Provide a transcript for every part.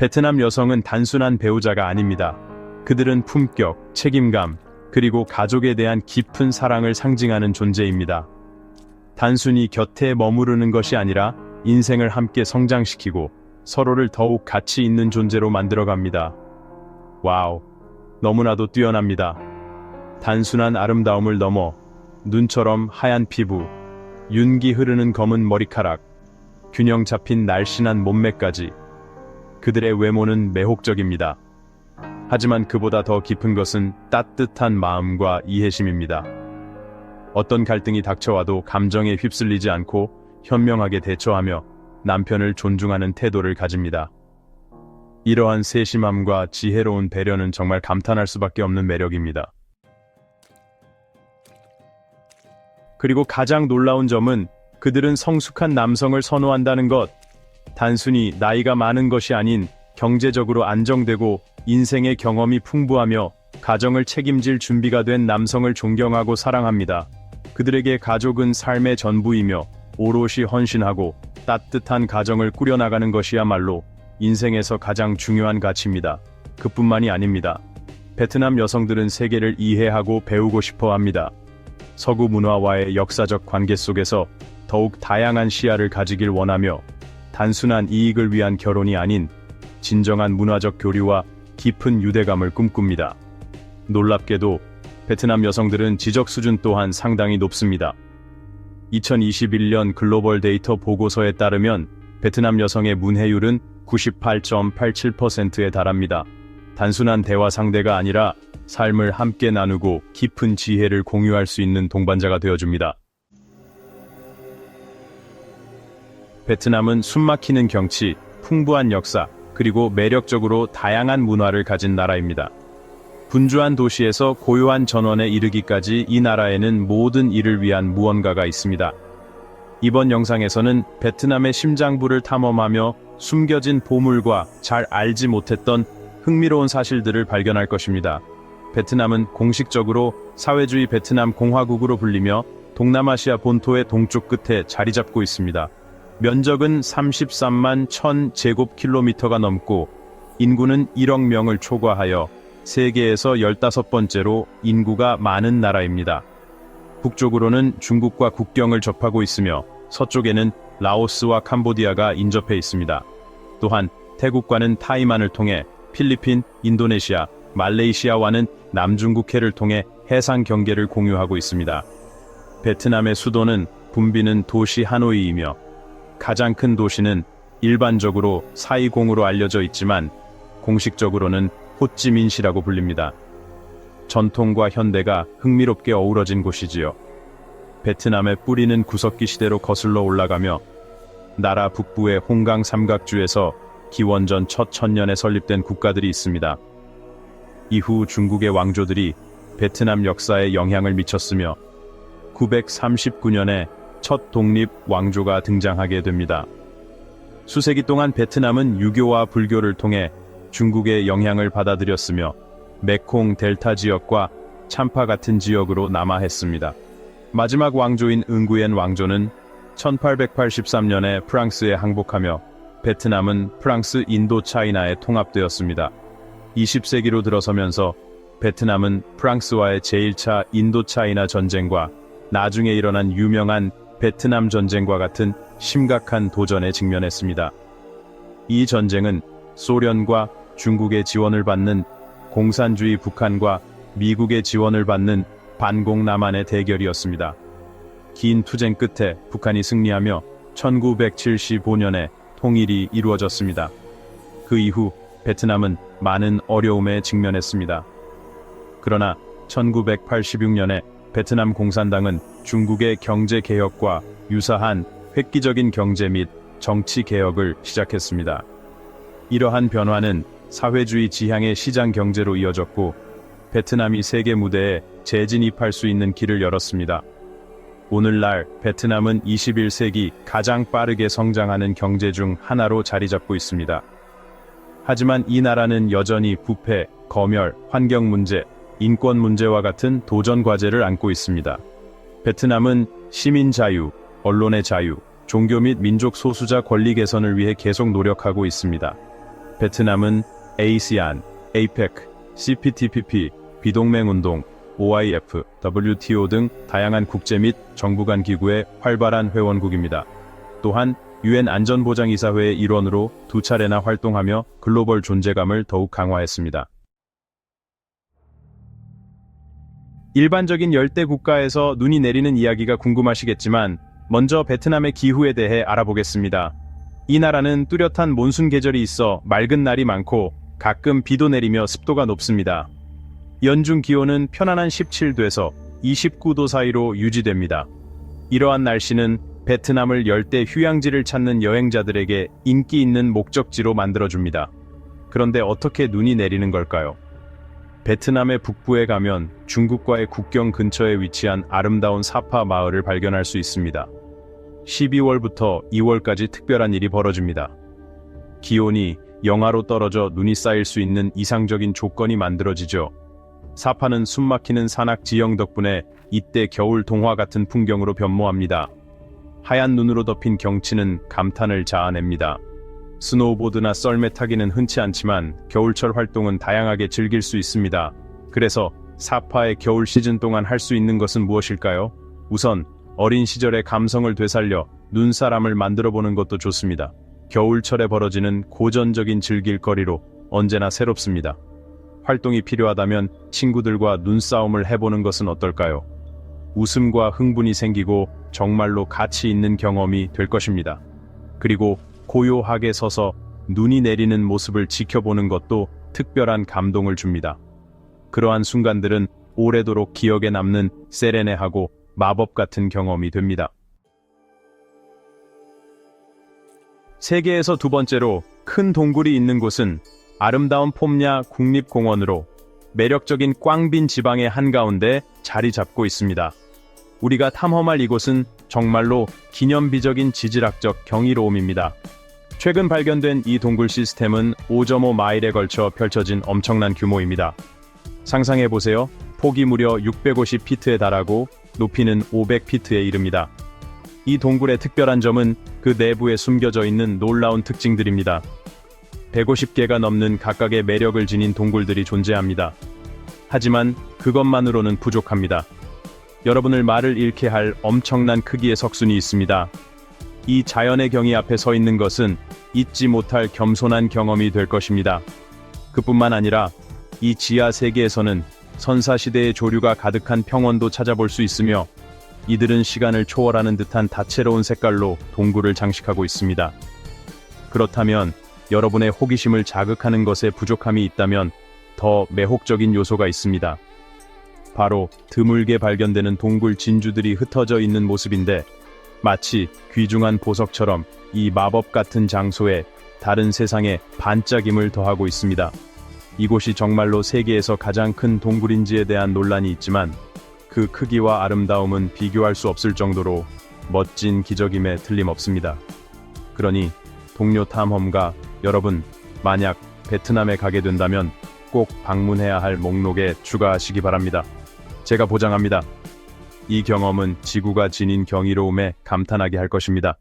베트남 여성은 단순한 배우자가 아닙니다. 그들은 품격, 책임감, 그리고 가족에 대한 깊은 사랑을 상징하는 존재입니다. 단순히 곁에 머무르는 것이 아니라 인생을 함께 성장시키고 서로를 더욱 가치 있는 존재로 만들어갑니다. 와우, 너무나도 뛰어납니다. 단순한 아름다움을 넘어 눈처럼 하얀 피부, 윤기 흐르는 검은 머리카락, 균형 잡힌 날씬한 몸매까지 그들의 외모는 매혹적입니다. 하지만 그보다 더 깊은 것은 따뜻한 마음과 이해심입니다. 어떤 갈등이 닥쳐와도 감정에 휩쓸리지 않고 현명하게 대처하며 남편을 존중하는 태도를 가집니다. 이러한 세심함과 지혜로운 배려는 정말 감탄할 수밖에 없는 매력입니다. 그리고 가장 놀라운 점은 그들은 성숙한 남성을 선호한다는 것. 단순히 나이가 많은 것이 아닌 경제적으로 안정되고 인생의 경험이 풍부하며 가정을 책임질 준비가 된 남성을 존경하고 사랑합니다. 그들에게 가족은 삶의 전부이며 오롯이 헌신하고 따뜻한 가정을 꾸려나가는 것이야말로 인생에서 가장 중요한 가치입니다. 그뿐만이 아닙니다. 베트남 여성들은 세계를 이해하고 배우고 싶어 합니다. 서구 문화와의 역사적 관계 속에서 더욱 다양한 시야를 가지길 원하며 단순한 이익을 위한 결혼이 아닌 진정한 문화적 교류와 깊은 유대감을 꿈꿉니다. 놀랍게도 베트남 여성들은 지적 수준 또한 상당히 높습니다. 2021년 글로벌 데이터 보고서에 따르면 베트남 여성의 문해율은 98.87%에 달합니다. 단순한 대화 상대가 아니라 삶을 함께 나누고 깊은 지혜를 공유할 수 있는 동반자가 되어줍니다. 베트남은 숨막히는 경치, 풍부한 역사, 그리고 매력적으로 다양한 문화를 가진 나라입니다. 분주한 도시에서 고요한 전원에 이르기까지 이 나라에는 모든 일을 위한 무언가가 있습니다. 이번 영상에서는 베트남의 심장부를 탐험하며 숨겨진 보물과 잘 알지 못했던 흥미로운 사실들을 발견할 것입니다. 베트남은 공식적으로 사회주의 베트남 공화국으로 불리며 동남아시아 본토의 동쪽 끝에 자리 잡고 있습니다. 면적은 33만 1000제곱킬로미터가 넘고 인구는 1억 명을 초과하여 세계에서 15번째로 인구가 많은 나라입니다. 북쪽으로는 중국과 국경을 접하고 있으며 서쪽에는 라오스와 캄보디아가 인접해 있습니다. 또한 태국과는 타이만을 통해 필리핀, 인도네시아, 말레이시아와는 남중국해를 통해 해상 경계를 공유하고 있습니다. 베트남의 수도는 붐비는 도시 하노이이며 가장 큰 도시는 일반적으로 사이공으로 알려져 있지만 공식적으로는 호찌민시라고 불립니다. 전통과 현대가 흥미롭게 어우러진 곳이지요. 베트남의 뿌리는 구석기 시대로 거슬러 올라가며 나라 북부의 홍강 삼각주에서 기원전 첫 천년에 설립된 국가들이 있습니다. 이후 중국의 왕조들이 베트남 역사에 영향을 미쳤으며 939년에 첫 독립 왕조가 등장하게 됩니다. 수세기 동안 베트남은 유교와 불교를 통해 중국의 영향을 받아들였으며 메콩 델타 지역과 참파 같은 지역으로 남하했습니다. 마지막 왕조인 응구옌 왕조는 1883년에 프랑스에 항복하며 베트남은 프랑스 인도차이나에 통합되었습니다. 20세기로 들어서면서 베트남은 프랑스와의 제1차 인도차이나 전쟁과 나중에 일어난 유명한 베트남 전쟁과 같은 심각한 도전에 직면했습니다. 이 전쟁은 소련과 중국의 지원을 받는 공산주의 북한과 미국의 지원을 받는 반공 남한의 대결이었습니다. 긴 투쟁 끝에 북한이 승리하며 1975년에 통일이 이루어졌습니다. 그 이후 베트남은 많은 어려움에 직면했습니다. 그러나 1986년에 베트남 공산당은 중국의 경제 개혁과 유사한 획기적인 경제 및 정치 개혁을 시작했습니다. 이러한 변화는 사회주의 지향의 시장 경제로 이어졌고 베트남이 세계 무대에 재진입할 수 있는 길을 열었습니다. 오늘날 베트남은 21세기 가장 빠르게 성장하는 경제 중 하나로 자리 잡고 있습니다. 하지만 이 나라는 여전히 부패, 검열, 환경 문제, 인권 문제와 같은 도전 과제를 안고 있습니다. 베트남은 시민 자유, 언론의 자유, 종교 및 민족 소수자 권리 개선을 위해 계속 노력하고 있습니다. 베트남은 ASEAN, APEC, CPTPP, 비동맹운동, OIF, WTO 등 다양한 국제 및 정부 간 기구의 활발한 회원국입니다. 또한 UN 안전보장이사회의 일원으로 2차례나 활동하며 글로벌 존재감을 더욱 강화했습니다. 일반적인 열대 국가에서 눈이 내리는 이야기가 궁금하시겠지만 먼저 베트남의 기후에 대해 알아보겠습니다. 이 나라는 뚜렷한 몬순 계절이 있어 맑은 날이 많고 가끔 비도 내리며 습도가 높습니다. 연중 기온은 편안한 17도에서 29도 사이로 유지됩니다. 이러한 날씨는 베트남을 열대 휴양지를 찾는 여행자들에게 인기 있는 목적지로 만들어줍니다. 그런데 어떻게 눈이 내리는 걸까요? 베트남의 북부에 가면 중국과의 국경 근처에 위치한 아름다운 사파 마을을 발견할 수 있습니다. 12월부터 2월까지 특별한 일이 벌어집니다. 기온이 영하로 떨어져 눈이 쌓일 수 있는 이상적인 조건이 만들어지죠. 사파는 숨막히는 산악 지형 덕분에 이때 겨울 동화 같은 풍경으로 변모합니다. 하얀 눈으로 덮인 경치는 감탄을 자아냅니다. 스노우보드나 썰매 타기는 흔치 않지만 겨울철 활동은 다양하게 즐길 수 있습니다. 그래서 사파의 겨울 시즌 동안 할 수 있는 것은 무엇일까요? 우선 어린 시절의 감성을 되살려 눈사람을 만들어보는 것도 좋습니다. 겨울철에 벌어지는 고전적인 즐길거리로 언제나 새롭습니다. 활동이 필요하다면 친구들과 눈싸움을 해보는 것은 어떨까요? 웃음과 흥분이 생기고 정말로 가치 있는 경험이 될 것입니다. 그리고 고요하게 서서 눈이 내리는 모습을 지켜보는 것도 특별한 감동을 줍니다. 그러한 순간들은 오래도록 기억에 남는 세레네하고 마법 같은 경험이 됩니다. 세계에서 두 번째로 큰 동굴이 있는 곳은 아름다운 폼냐 국립공원으로 매력적인 꽝빈 지방의 한가운데 자리 잡고 있습니다. 우리가 탐험할 이곳은 정말로 기념비적인 지질학적 경이로움입니다. 최근 발견된 이 동굴 시스템은 5.5 마일에 걸쳐 펼쳐진 엄청난 규모입니다. 상상해보세요. 폭이 무려 650피트에 달하고 높이는 500피트에 이릅니다. 이 동굴의 특별한 점은 그 내부에 숨겨져 있는 놀라운 특징들입니다. 150개가 넘는 각각의 매력을 지닌 동굴들이 존재합니다. 하지만 그것만으로는 부족합니다. 여러분을 말을 잃게 할 엄청난 크기의 석순이 있습니다. 이 자연의 경이 앞에 서 있는 것은 잊지 못할 겸손한 경험이 될 것입니다. 그뿐만 아니라 이 지하 세계에서는 선사시대의 조류가 가득한 평원도 찾아볼 수 있으며 이들은 시간을 초월하는 듯한 다채로운 색깔로 동굴을 장식하고 있습니다. 그렇다면 여러분의 호기심을 자극하는 것에 부족함이 있다면 더 매혹적인 요소가 있습니다. 바로 드물게 발견되는 동굴 진주들이 흩어져 있는 모습인데 마치 귀중한 보석처럼 이 마법 같은 장소에 다른 세상의 반짝임을 더하고 있습니다. 이곳이 정말로 세계에서 가장 큰 동굴인지에 대한 논란이 있지만 그 크기와 아름다움은 비교할 수 없을 정도로 멋진 기적임에 틀림없습니다. 그러니 동료 탐험가 여러분, 만약 베트남에 가게 된다면 꼭 방문해야 할 목록에 추가하시기 바랍니다. 제가 보장합니다. 이 경험은 지구가 지닌 경이로움에 감탄하게 할 것입니다.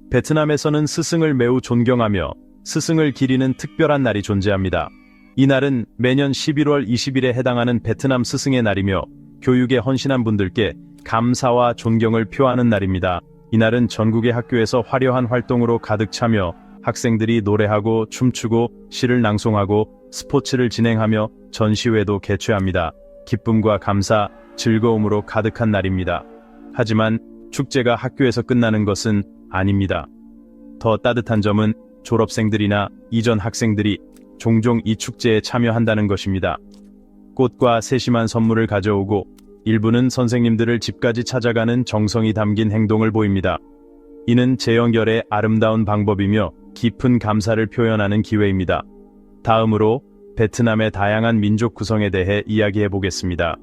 베트남에서는 스승을 매우 존경하며 스승을 기리는 특별한 날이 존재합니다. 이 날은 매년 11월 20일에 해당하는 베트남 스승의 날이며 교육에 헌신한 분들께 감사와 존경을 표하는 날입니다. 이날은 전국의 학교에서 화려한 활동으로 가득 차며 학생들이 노래하고 춤추고 시를 낭송하고 스포츠를 진행하며 전시회도 개최합니다. 기쁨과 감사, 즐거움으로 가득한 날입니다. 하지만 축제가 학교에서 끝나는 것은 아닙니다. 더 따뜻한 점은 졸업생들이나 이전 학생들이 종종 이 축제에 참여한다는 것입니다. 꽃과 세심한 선물을 가져오고 일부는 선생님들을 집까지 찾아가는 정성이 담긴 행동을 보입니다. 이는 재연결의 아름다운 방법이며 깊은 감사를 표현하는 기회입니다. 다음으로 베트남의 다양한 민족 구성에 대해 이야기해 보겠습니다.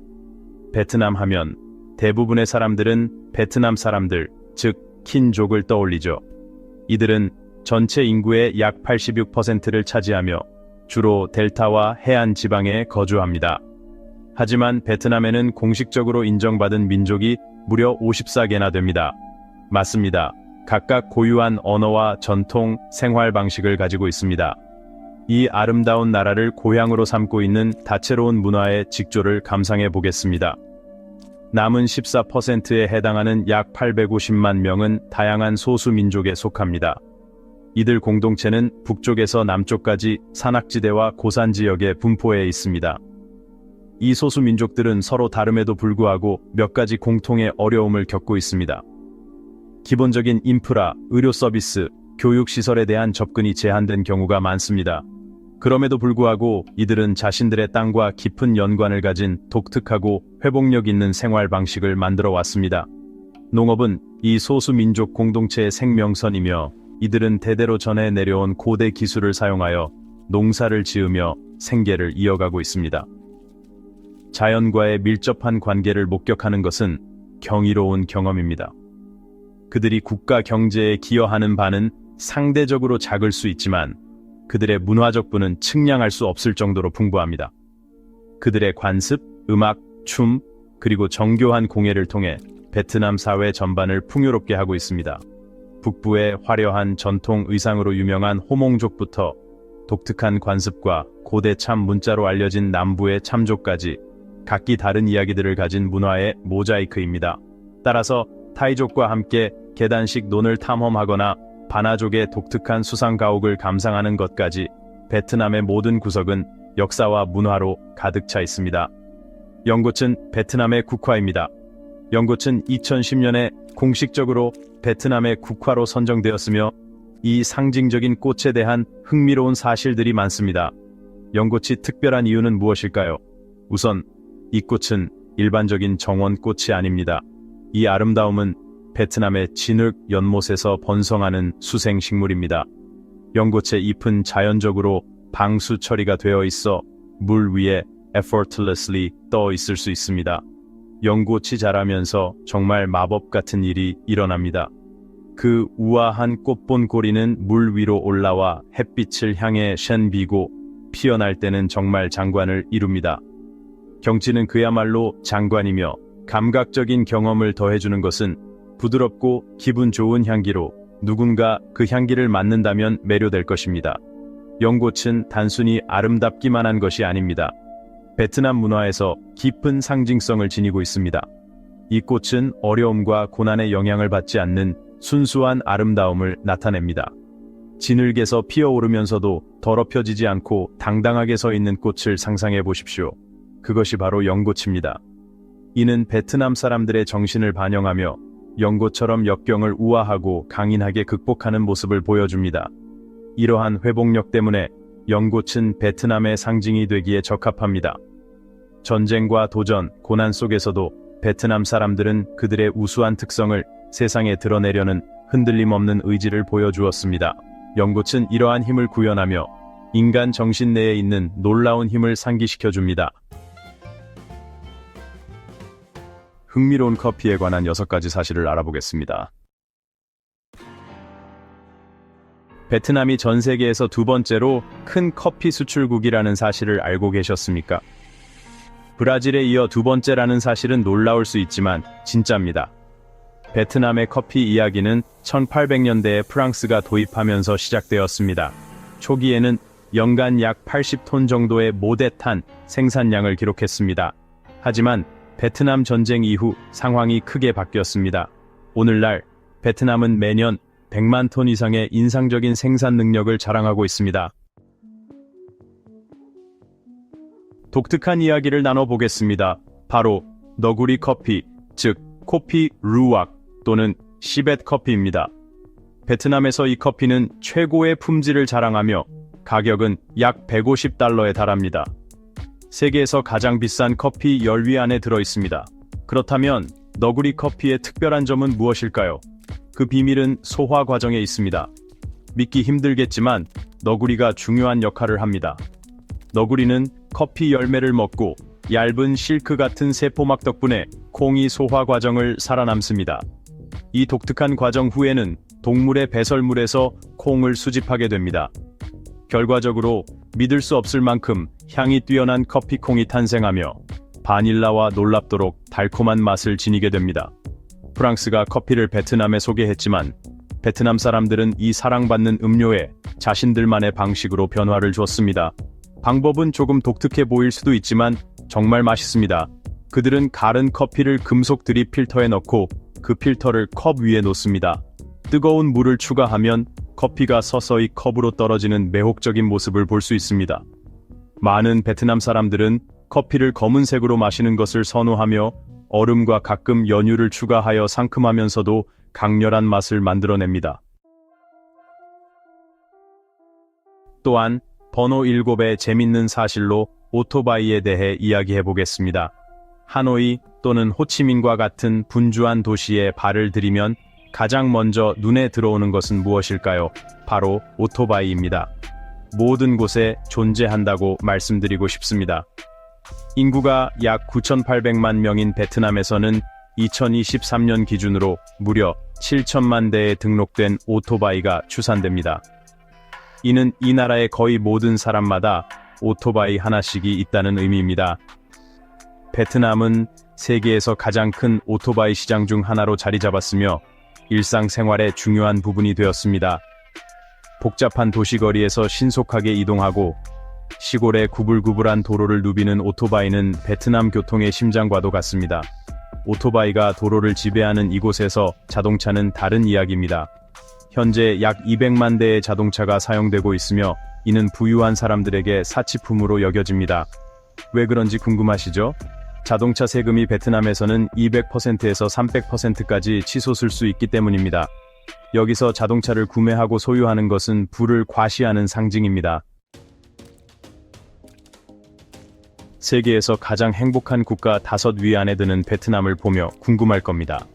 베트남 하면 대부분의 사람들은 베트남 사람들, 즉 킨족을 떠올리죠. 이들은 전체 인구의 약 86%를 차지하며 주로 델타와 해안 지방에 거주합니다. 하지만 베트남에는 공식적으로 인정받은 민족이 무려 54개나 됩니다. 맞습니다. 각각 고유한 언어와 전통, 생활 방식을 가지고 있습니다. 이 아름다운 나라를 고향으로 삼고 있는 다채로운 문화의 직조를 감상해 보겠습니다. 남은 14%에 해당하는 약 850만 명은 다양한 소수 민족에 속합니다. 이들 공동체는 북쪽에서 남쪽까지 산악지대와 고산 지역에 분포해 있습니다. 이 소수 민족들은 서로 다름에도 불구하고 몇 가지 공통의 어려움을 겪고 있습니다. 기본적인 인프라, 의료 서비스, 교육 시설에 대한 접근이 제한된 경우가 많습니다. 그럼에도 불구하고 이들은 자신들의 땅과 깊은 연관을 가진 독특하고 회복력 있는 생활 방식을 만들어 왔습니다. 농업은 이 소수 민족 공동체의 생명선이며 이들은 대대로 전해 내려온 고대 기술을 사용하여 농사를 지으며 생계를 이어가고 있습니다. 자연과의 밀접한 관계를 목격하는 것은 경이로운 경험입니다. 그들이 국가 경제에 기여하는 바는 상대적으로 작을 수 있지만 그들의 문화적 부는 측량할 수 없을 정도로 풍부합니다. 그들의 관습, 음악, 춤, 그리고 정교한 공예를 통해 베트남 사회 전반을 풍요롭게 하고 있습니다. 북부의 화려한 전통 의상으로 유명한 호몽족부터 독특한 관습과 고대 참 문자로 알려진 남부의 참족까지 각기 다른 이야기들을 가진 문화의 모자이크입니다. 따라서 타이족과 함께 계단식 논을 탐험하거나 바나족의 독특한 수상가옥을 감상하는 것까지 베트남의 모든 구석은 역사와 문화로 가득 차 있습니다. 연꽃은 베트남의 국화입니다. 연꽃은 2010년에 공식적으로 베트남의 국화로 선정되었으며 이 상징적인 꽃에 대한 흥미로운 사실들이 많습니다. 연꽃이 특별한 이유는 무엇일까요? 우선 이 꽃은 일반적인 정원꽃이 아닙니다. 이 아름다움은 베트남의 진흙 연못에서 번성하는 수생식물입니다. 연꽃의 잎은 자연적으로 방수 처리가 되어 있어 물 위에 effortlessly 떠 있을 수 있습니다. 연꽃이 자라면서 정말 마법 같은 일이 일어납니다. 그 우아한 꽃본 고리는 물 위로 올라와 햇빛을 향해 셴비고 피어날 때는 정말 장관을 이룹니다. 경치는 그야말로 장관이며 감각적인 경험을 더해주는 것은 부드럽고 기분 좋은 향기로 누군가 그 향기를 맡는다면 매료될 것입니다. 연꽃은 단순히 아름답기만 한 것이 아닙니다. 베트남 문화에서 깊은 상징성을 지니고 있습니다. 이 꽃은 어려움과 고난의 영향을 받지 않는 순수한 아름다움을 나타냅니다. 진흙에서 피어오르면서도 더럽혀지지 않고 당당하게 서 있는 꽃을 상상해 보십시오. 그것이 바로 연꽃입니다. 이는 베트남 사람들의 정신을 반영하며 연꽃처럼 역경을 우아하고 강인하게 극복하는 모습을 보여줍니다. 이러한 회복력 때문에 연꽃은 베트남의 상징이 되기에 적합합니다. 전쟁과 도전, 고난 속에서도 베트남 사람들은 그들의 우수한 특성을 세상에 드러내려는 흔들림 없는 의지를 보여주었습니다. 연꽃은 이러한 힘을 구현하며 인간 정신 내에 있는 놀라운 힘을 상기시켜줍니다. 흥미로운 커피에 관한 6가지 사실을 알아보겠습니다. 베트남이 전 세계에서 2번째로 큰 커피 수출국이라는 사실을 알고 계셨습니까? 브라질에 이어 2번째라는 사실은 놀라울 수 있지만 진짜입니다. 베트남의 커피 이야기는 1800년대에 프랑스가 도입하면서 시작되었습니다. 초기에는 연간 약 80톤 정도의 모대탄 생산량을 기록했습니다. 하지만 베트남 전쟁 이후 상황이 크게 바뀌었습니다. 오늘날 베트남은 매년 100만 톤 이상의 인상적인 생산 능력을 자랑하고 있습니다. 독특한 이야기를 나눠보겠습니다. 바로 너구리 커피, 즉 코피 루악 또는 시벳 커피입니다. 베트남에서 이 커피는 최고의 품질을 자랑하며 가격은 약 150달러에 달합니다. 세계에서 가장 비싼 커피 10위 안에 들어있습니다. 그렇다면 너구리 커피의 특별한 점은 무엇일까요? 그 비밀은 소화 과정에 있습니다. 믿기 힘들겠지만 너구리가 중요한 역할을 합니다. 너구리는 커피 열매를 먹고 얇은 실크 같은 세포막 덕분에 콩이 소화 과정을 살아남습니다. 이 독특한 과정 후에는 동물의 배설물에서 콩을 수집하게 됩니다. 결과적으로 믿을 수 없을 만큼 향이 뛰어난 커피콩이 탄생하며 바닐라와 놀랍도록 달콤한 맛을 지니게 됩니다. 프랑스가 커피를 베트남에 소개했지만 베트남 사람들은 이 사랑받는 음료에 자신들만의 방식으로 변화를 줬습니다. 방법은 조금 독특해 보일 수도 있지만 정말 맛있습니다. 그들은 갈은 커피를 금속 드립 필터에 넣고 그 필터를 컵 위에 놓습니다. 뜨거운 물을 추가하면 커피가 서서히 컵으로 떨어지는 매혹적인 모습을 볼 수 있습니다. 많은 베트남 사람들은 커피를 검은색으로 마시는 것을 선호하며 얼음과 가끔 연유를 추가하여 상큼하면서도 강렬한 맛을 만들어냅니다. 또한 번호 7의 재밌는 사실로 오토바이에 대해 이야기해 보겠습니다. 하노이 또는 호치민과 같은 분주한 도시에 발을 들이면 가장 먼저 눈에 들어오는 것은 무엇일까요? 바로 오토바이입니다. 모든 곳에 존재한다고 말씀드리고 싶습니다. 인구가 약 9,800만 명인 베트남에서는 2023년 기준으로 무려 7천만 대에 등록된 오토바이가 추산됩니다. 이는 이 나라의 거의 모든 사람마다 오토바이 하나씩이 있다는 의미입니다. 베트남은 세계에서 가장 큰 오토바이 시장 중 하나로 자리 잡았으며 일상생활의 중요한 부분이 되었습니다. 복잡한 도시거리에서 신속하게 이동하고 시골의 구불구불한 도로를 누비는 오토바이는 베트남 교통의 심장과도 같습니다. 오토바이가 도로를 지배하는 이곳에서 자동차는 다른 이야기입니다. 현재 약 200만 대의 자동차가 사용되고 있으며 이는 부유한 사람들에게 사치품으로 여겨집니다. 왜 그런지 궁금하시죠? 자동차 세금이 베트남에서는 200%에서 300%까지 치솟을 수 있기 때문입니다. 여기서 자동차를 구매하고 소유하는 것은 부를 과시하는 상징입니다. 세계에서 가장 행복한 국가 5위 안에 드는 베트남을 보며 궁금할 겁니다.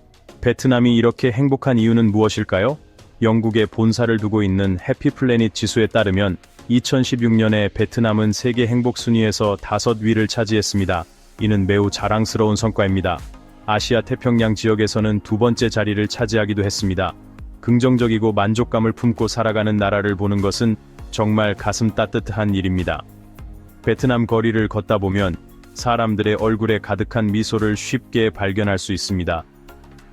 베트남이 이렇게 행복한 이유는 무엇일까요? 영국에 본사를 두고 있는 해피플래닛 지수에 따르면 2016년에 베트남은 세계 행복 순위에서 5위를 차지했습니다. 이는 매우 자랑스러운 성과입니다. 아시아 태평양 지역에서는 2번째 자리를 차지하기도 했습니다. 긍정적이고 만족감을 품고 살아가는 나라를 보는 것은 정말 가슴 따뜻한 일입니다. 베트남 거리를 걷다 보면 사람들의 얼굴에 가득한 미소를 쉽게 발견할 수 있습니다.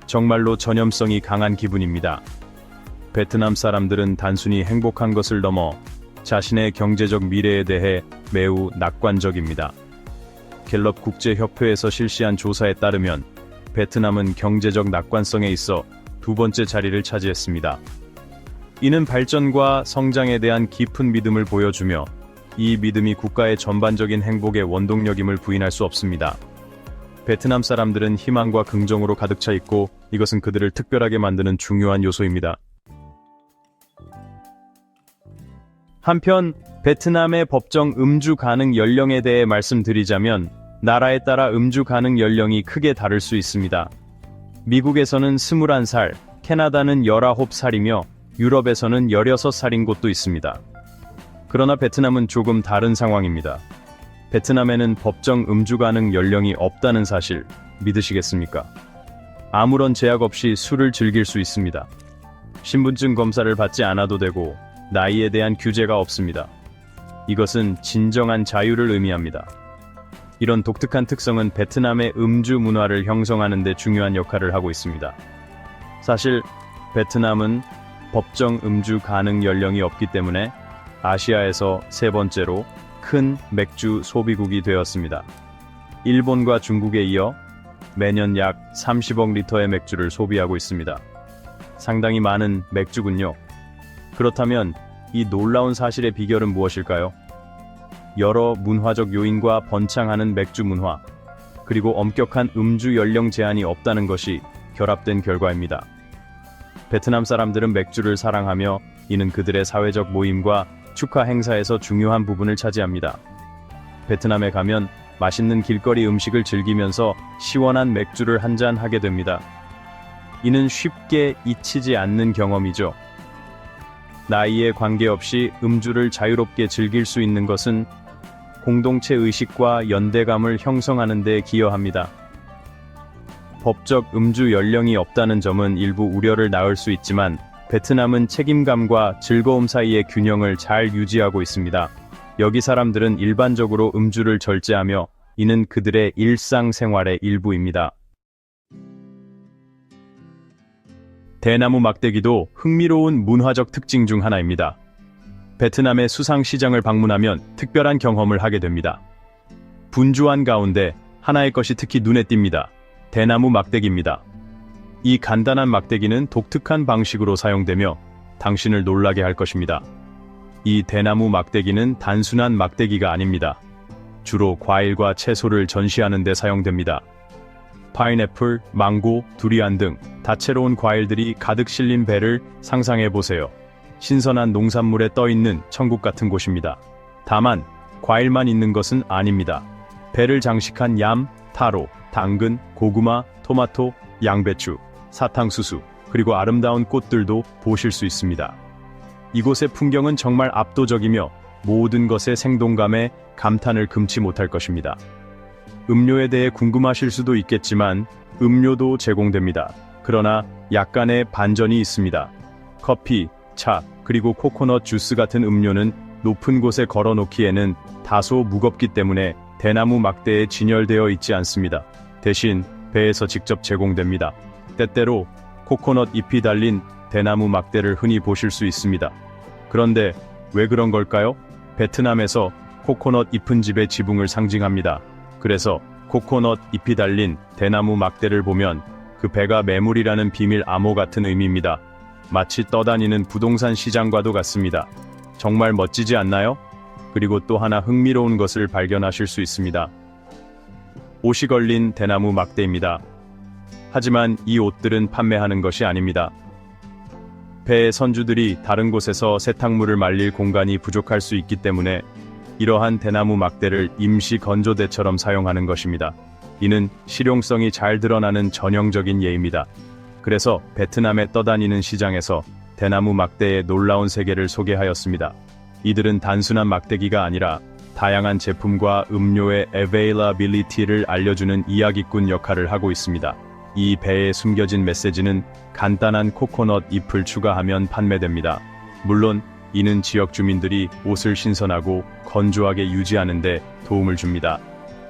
정말로 전염성이 강한 기분입니다. 베트남 사람들은 단순히 행복한 것을 넘어 자신의 경제적 미래에 대해 매우 낙관적입니다. 갤럽 국제협회에서 실시한 조사에 따르면 베트남은 경제적 낙관성에 있어 2번째 자리를 차지했습니다. 이는 발전과 성장에 대한 깊은 믿음을 보여주며 이 믿음이 국가의 전반적인 행복의 원동력임을 부인할 수 없습니다. 베트남 사람들은 희망과 긍정으로 가득 차 있고 이것은 그들을 특별하게 만드는 중요한 요소입니다. 한편 베트남의 법정 음주 가능 연령에 대해 말씀드리자면 나라에 따라 음주 가능 연령이 크게 다를 수 있습니다. 미국에서는 21살, 캐나다는 19살이며 유럽에서는 16살인 곳도 있습니다. 그러나 베트남은 조금 다른 상황입니다. 베트남에는 법정 음주 가능 연령이 없다는 사실 믿으시겠습니까? 아무런 제약 없이 술을 즐길 수 있습니다. 신분증 검사를 받지 않아도 되고 나이에 대한 규제가 없습니다. 이것은 진정한 자유를 의미합니다. 이런 독특한 특성은 베트남의 음주 문화를 형성하는 데 중요한 역할을 하고 있습니다. 사실 베트남은 법정 음주 가능 연령이 없기 때문에 아시아에서 3번째로 큰 맥주 소비국이 되었습니다. 일본과 중국에 이어 매년 약 30억 리터의 맥주를 소비하고 있습니다. 상당히 많은 맥주군요. 그렇다면 이 놀라운 사실의 비결은 무엇일까요? 여러 문화적 요인과 번창하는 맥주 문화, 그리고 엄격한 음주 연령 제한이 없다는 것이 결합된 결과입니다. 베트남 사람들은 맥주를 사랑하며 이는 그들의 사회적 모임과 축하 행사에서 중요한 부분을 차지합니다. 베트남에 가면 맛있는 길거리 음식을 즐기면서 시원한 맥주를 한잔 하게 됩니다. 이는 쉽게 잊히지 않는 경험이죠. 나이에 관계없이 음주를 자유롭게 즐길 수 있는 것은 공동체 의식과 연대감을 형성하는 데 기여합니다. 법적 음주 연령이 없다는 점은 일부 우려를 낳을 수 있지만 베트남은 책임감과 즐거움 사이의 균형을 잘 유지하고 있습니다. 여기 사람들은 일반적으로 음주를 절제하며 이는 그들의 일상생활의 일부입니다. 대나무 막대기도 흥미로운 문화적 특징 중 하나입니다. 베트남의 수상시장을 방문하면 특별한 경험을 하게 됩니다. 분주한 가운데 하나의 것이 특히 눈에 띕니다. 대나무 막대기입니다. 이 간단한 막대기는 독특한 방식으로 사용되며 당신을 놀라게 할 것입니다. 이 대나무 막대기는 단순한 막대기가 아닙니다. 주로 과일과 채소를 전시하는 데 사용됩니다. 파인애플, 망고, 두리안 등 다채로운 과일들이 가득 실린 배를 상상해 보세요. 신선한 농산물에 떠있는 천국 같은 곳입니다. 다만 과일만 있는 것은 아닙니다. 배를 장식한 얌, 타로, 당근, 고구마, 토마토, 양배추, 사탕수수, 그리고 아름다운 꽃들도 보실 수 있습니다. 이곳의 풍경은 정말 압도적이며 모든 것의 생동감에 감탄을 금치 못할 것입니다. 음료에 대해 궁금하실 수도 있겠지만 음료도 제공됩니다. 그러나 약간의 반전이 있습니다. 커피, 차, 그리고 코코넛 주스 같은 음료는 높은 곳에 걸어놓기에는 다소 무겁기 때문에 대나무 막대에 진열되어 있지 않습니다. 대신 배에서 직접 제공됩니다. 때때로 코코넛 잎이 달린 대나무 막대를 흔히 보실 수 있습니다. 그런데 왜 그런 걸까요? 베트남에서 코코넛 잎은 집의 지붕을 상징합니다. 그래서 코코넛 잎이 달린 대나무 막대를 보면 그 배가 매물이라는 비밀 암호 같은 의미입니다. 마치 떠다니는 부동산 시장과도 같습니다. 정말 멋지지 않나요? 그리고 또 하나 흥미로운 것을 발견하실 수 있습니다. 옷이 걸린 대나무 막대입니다. 하지만 이 옷들은 판매하는 것이 아닙니다. 배의 선주들이 다른 곳에서 세탁물을 말릴 공간이 부족할 수 있기 때문에 이러한 대나무 막대를 임시 건조대처럼 사용하는 것입니다. 이는 실용성이 잘 드러나는 전형적인 예입니다. 그래서 베트남에 떠다니는 시장에서 대나무 막대의 놀라운 세계를 소개하였습니다. 이들은 단순한 막대기가 아니라 다양한 제품과 음료의 availability를 알려주는 이야기꾼 역할을 하고 있습니다. 이 배에 숨겨진 메시지는 간단한 코코넛 잎을 추가하면 판매됩니다. 물론 이는 지역 주민들이 옷을 신선하고 건조하게 유지하는 데 도움을 줍니다.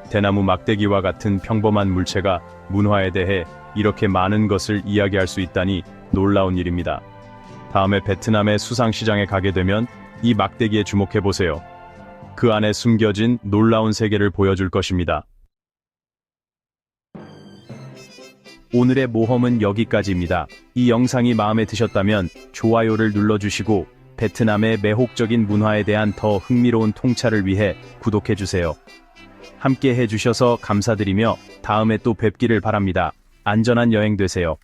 대나무 막대기와 같은 평범한 물체가 문화에 대해 이렇게 많은 것을 이야기할 수 있다니 놀라운 일입니다. 다음에 베트남의 수상시장에 가게 되면 이 막대기에 주목해보세요. 그 안에 숨겨진 놀라운 세계를 보여줄 것입니다. 오늘의 모험은 여기까지입니다. 이 영상이 마음에 드셨다면 좋아요를 눌러주시고 베트남의 매혹적인 문화에 대한 더 흥미로운 통찰을 위해 구독해주세요. 함께 해주셔서 감사드리며 다음에 또 뵙기를 바랍니다. 안전한 여행 되세요.